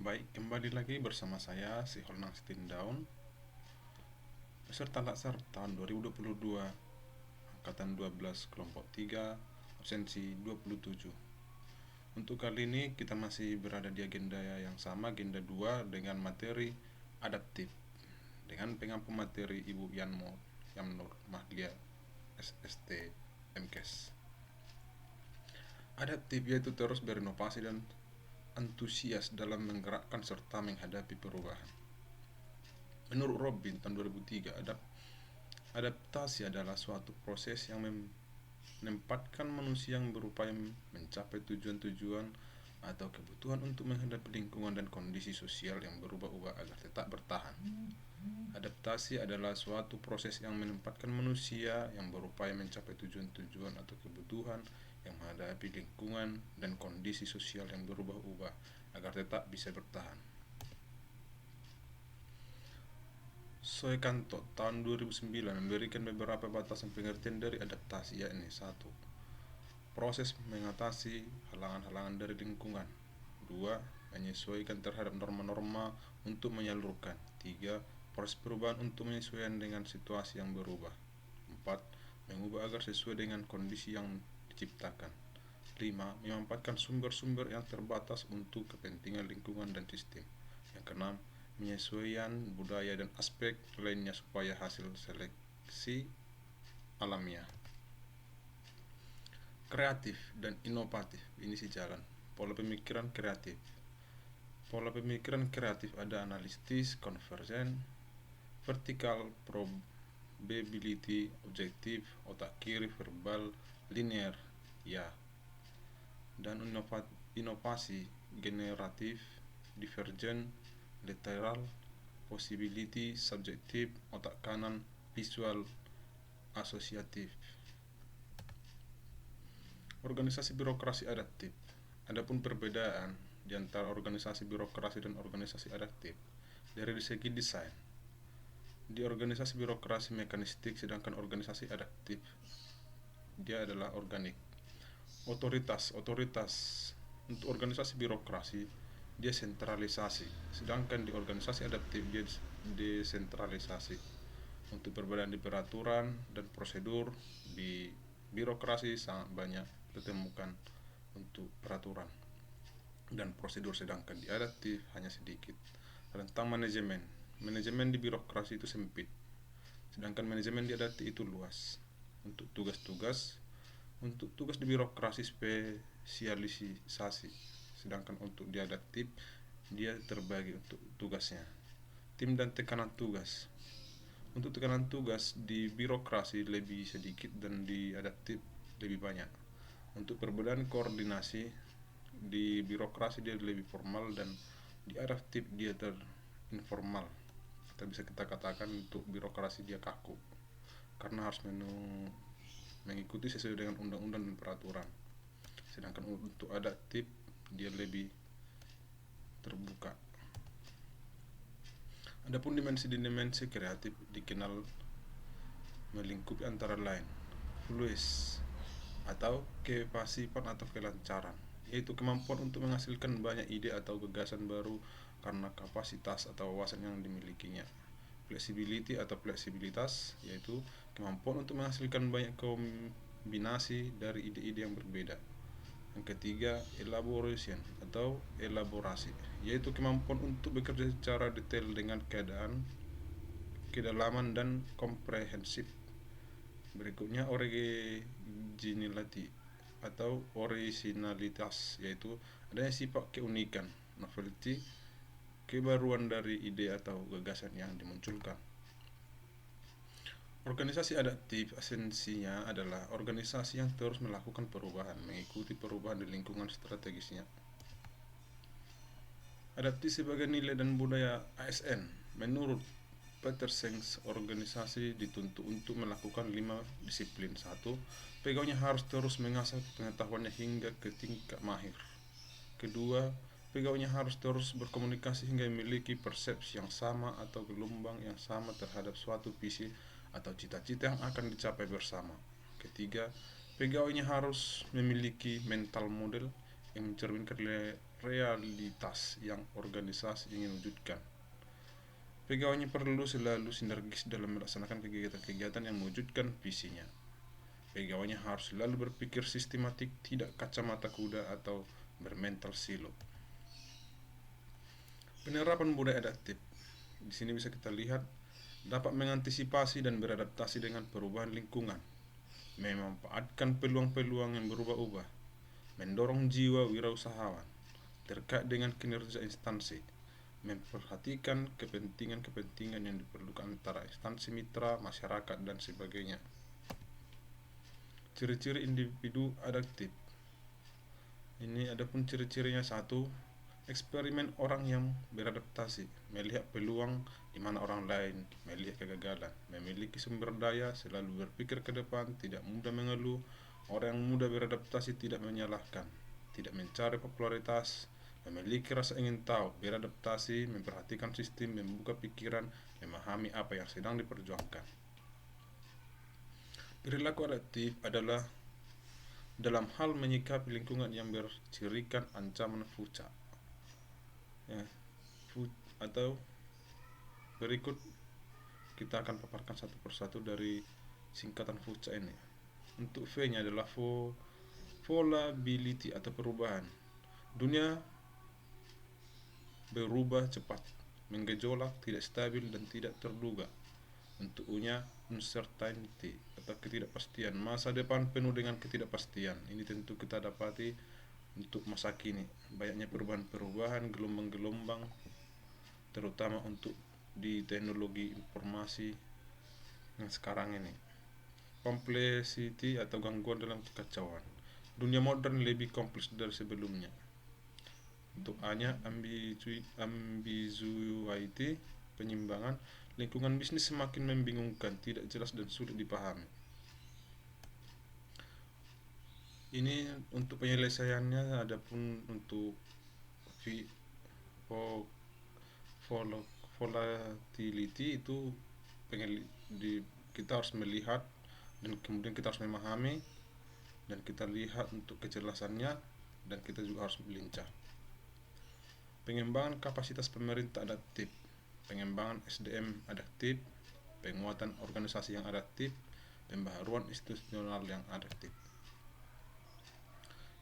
Baik, kembali lagi bersama saya, si Holnang Stindaun, peserta Latsar tahun 2022, Angkatan 12, Kelompok 3, absensi 27. Untuk kali ini kita masih berada di agenda yang sama, agenda 2 dengan materi adaptif, dengan pengampu materi Ibu Yamnur Mahlia, SST, MKes. Adaptif yaitu terus berinovasi dan antusias dalam menggerakkan serta menghadapi perubahan. Menurut Robin tahun 2003, adaptasi adalah suatu proses yang menempatkan manusia yang berupaya mencapai tujuan-tujuan atau kebutuhan untuk menghadapi lingkungan dan kondisi sosial yang berubah-ubah agar tetap bertahan. Adaptasi adalah suatu proses yang menempatkan manusia yang berupaya mencapai tujuan-tujuan atau kebutuhan yang menghadapi lingkungan dan kondisi sosial yang berubah-ubah agar tetap bisa bertahan. Soekanto tahun 2009 memberikan beberapa batasan pengertian dari adaptasi, yakni 1. Proses mengatasi halangan-halangan dari lingkungan. 2. Menyesuaikan terhadap norma-norma untuk menyalurkan. 3. Proses perubahan untuk menyesuaikan dengan situasi yang berubah. 4. Mengubah agar sesuai dengan kondisi yang diciptakan. 5. Memanfaatkan sumber-sumber yang terbatas untuk kepentingan lingkungan dan sistem. Yang keenam, penyesuaian budaya dan aspek lainnya supaya hasil seleksi alamiah. Kreatif dan inovatif, ini si jalan. Pola pemikiran kreatif. Pola pemikiran kreatif ada analitis, konvergen, vertikal, probability, objektif, otak kiri, verbal, linear, ya. Dan inovasi generatif, divergen, lateral, possibility, subjektif, otak kanan, visual, asosiatif. Organisasi birokrasi adaptif. Adapun perbedaan di antara organisasi birokrasi dan organisasi adaptif dari segi desain. Di organisasi birokrasi mekanistik, sedangkan organisasi adaptif dia adalah organik. Otoritas untuk organisasi birokrasi dia sentralisasi, sedangkan di organisasi adaptif dia desentralisasi. Untuk perbedaan di peraturan dan prosedur, di birokrasi sangat banyak ditemukan untuk peraturan dan prosedur, sedangkan di adaptif hanya sedikit. Tentang manajemen di birokrasi itu sempit, sedangkan manajemen di adaptif itu luas. Untuk tugas di birokrasi spesialisasi, sedangkan untuk di adaptif dia terbagi untuk tugasnya. Tim dan tekanan tugas. Untuk tekanan tugas di birokrasi lebih sedikit dan di adaptif lebih banyak. Untuk perbedaan koordinasi, di birokrasi dia lebih formal dan di adaptif dia terinformal. Kita bisa kita katakan untuk birokrasi dia kaku karena harus mengikuti sesuai dengan undang-undang dan peraturan. Sedangkan untuk adaptif dia lebih terbuka. Adapun dimensi kreatif dikenal melingkupi antara lain fluis atau kefasipan atau kelancaran, yaitu kemampuan untuk menghasilkan banyak ide atau gagasan baru karena kapasitas atau wawasan yang dimilikinya. Flexibility atau fleksibilitas, yaitu kemampuan untuk menghasilkan banyak kombinasi dari ide-ide yang berbeda. Yang ketiga, elaboration atau elaborasi, yaitu kemampuan untuk bekerja secara detail dengan kedalaman dan komprehensif. Berikutnya, originality atau originalitas, yaitu adanya sifat keunikan, novelty, kebaruan dari ide atau gagasan yang dimunculkan. Organisasi adaptif esensinya adalah organisasi yang terus melakukan perubahan, mengikuti perubahan di lingkungan strategisnya. Adaptif sebagai nilai dan budaya ASN. Menurut Petersen, organisasi dituntut untuk melakukan 5 disiplin. 1. Pegawainya harus terus mengasah pengetahuannya hingga ke tingkat mahir. Kedua, pegawainya harus terus berkomunikasi hingga memiliki persepsi yang sama atau gelombang yang sama terhadap suatu visi atau cita-cita yang akan dicapai bersama. Ketiga, pegawainya harus memiliki mental model, yang mencerminkan realitas yang organisasi ingin wujudkan. Pegawainya perlu selalu sinergis dalam melaksanakan kegiatan-kegiatan yang mewujudkan visinya. Pegawainya harus selalu berpikir sistematik, tidak kacamata kuda atau bermental silo. Penerapan budaya adaptif. Di sini bisa kita lihat dapat mengantisipasi dan beradaptasi dengan perubahan lingkungan, memanfaatkan peluang-peluang yang berubah-ubah, mendorong jiwa wirausahawan terkait dengan kinerja instansi, memperhatikan kepentingan-kepentingan yang diperlukan antara instansi mitra, masyarakat, dan sebagainya. Ciri-ciri individu adaptif. Ini adapun ciri-cirinya: 1. Eksperimen orang yang beradaptasi, melihat peluang di mana orang lain melihat kegagalan, memiliki sumber daya, selalu berpikir ke depan, tidak mudah mengeluh. Orang yang mudah beradaptasi tidak menyalahkan, tidak mencari popularitas, memiliki rasa ingin tahu, beradaptasi, memperhatikan sistem, membuka pikiran, memahami apa yang sedang diperjuangkan. Perilaku adaptif adalah dalam hal menyikapi lingkungan yang bercirikan ancaman fuca. Atau berikut kita akan paparkan satu persatu dari singkatan fuca ini. Untuk V-nya adalah volatility atau perubahan. Dunia berubah cepat, menggejolak, tidak stabil, dan tidak terduga. Untuk U-nya uncertainty atau ketidakpastian. Masa depan penuh dengan ketidakpastian. Ini tentu kita dapati untuk masa kini. Banyaknya perubahan-perubahan, gelombang-gelombang, terutama untuk di teknologi informasi yang sekarang ini. Complexity atau gangguan dalam kekacauan. Dunia modern lebih kompleks dari sebelumnya. Untuk A-nya ambiguity, penyimbangan. Lingkungan bisnis semakin membingungkan, tidak jelas dan sulit dipahami. Ini untuk penyelesaiannya. Adapun untuk volatility itu kita harus melihat dan kemudian kita harus memahami dan kita lihat untuk kejelasannya, dan kita juga harus melincah. Pengembangan kapasitas pemerintah adaptif, pengembangan SDM adaptif, penguatan organisasi yang adaptif, pembaharuan institusional yang adaptif.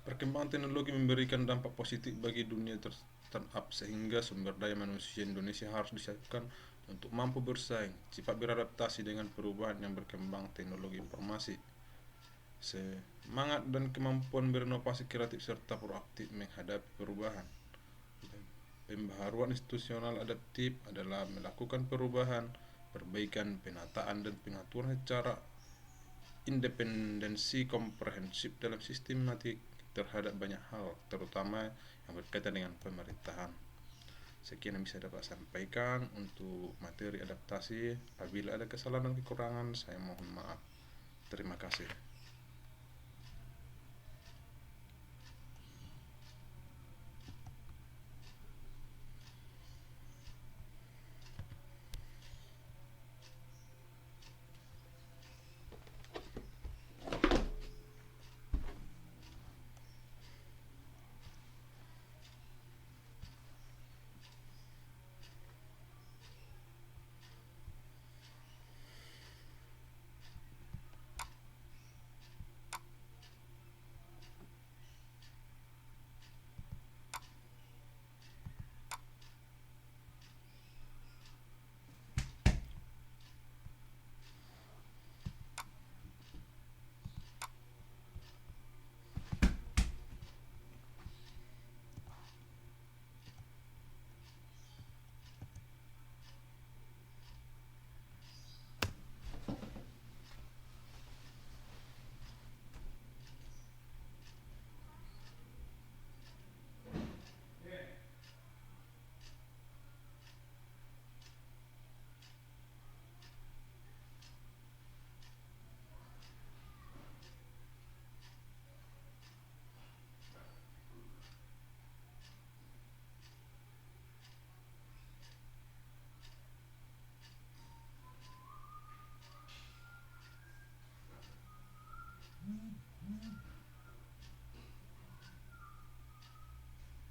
Perkembangan teknologi memberikan dampak positif bagi dunia startup, sehingga sumber daya manusia Indonesia harus disiapkan untuk mampu bersaing, cepat beradaptasi dengan perubahan yang berkembang teknologi informasi. Semangat dan kemampuan berinovasi kreatif serta proaktif menghadapi perubahan. Pembaharuan institusional adaptif adalah melakukan perubahan, perbaikan, penataan, dan pengaturan secara independensi komprehensif dalam sistematik terhadap banyak hal, terutama yang berkaitan dengan pemerintahan. Sekian yang bisa dapat sampaikan untuk materi adaptasi. Apabila ada kesalahan dan kekurangan, saya mohon maaf. Terima kasih.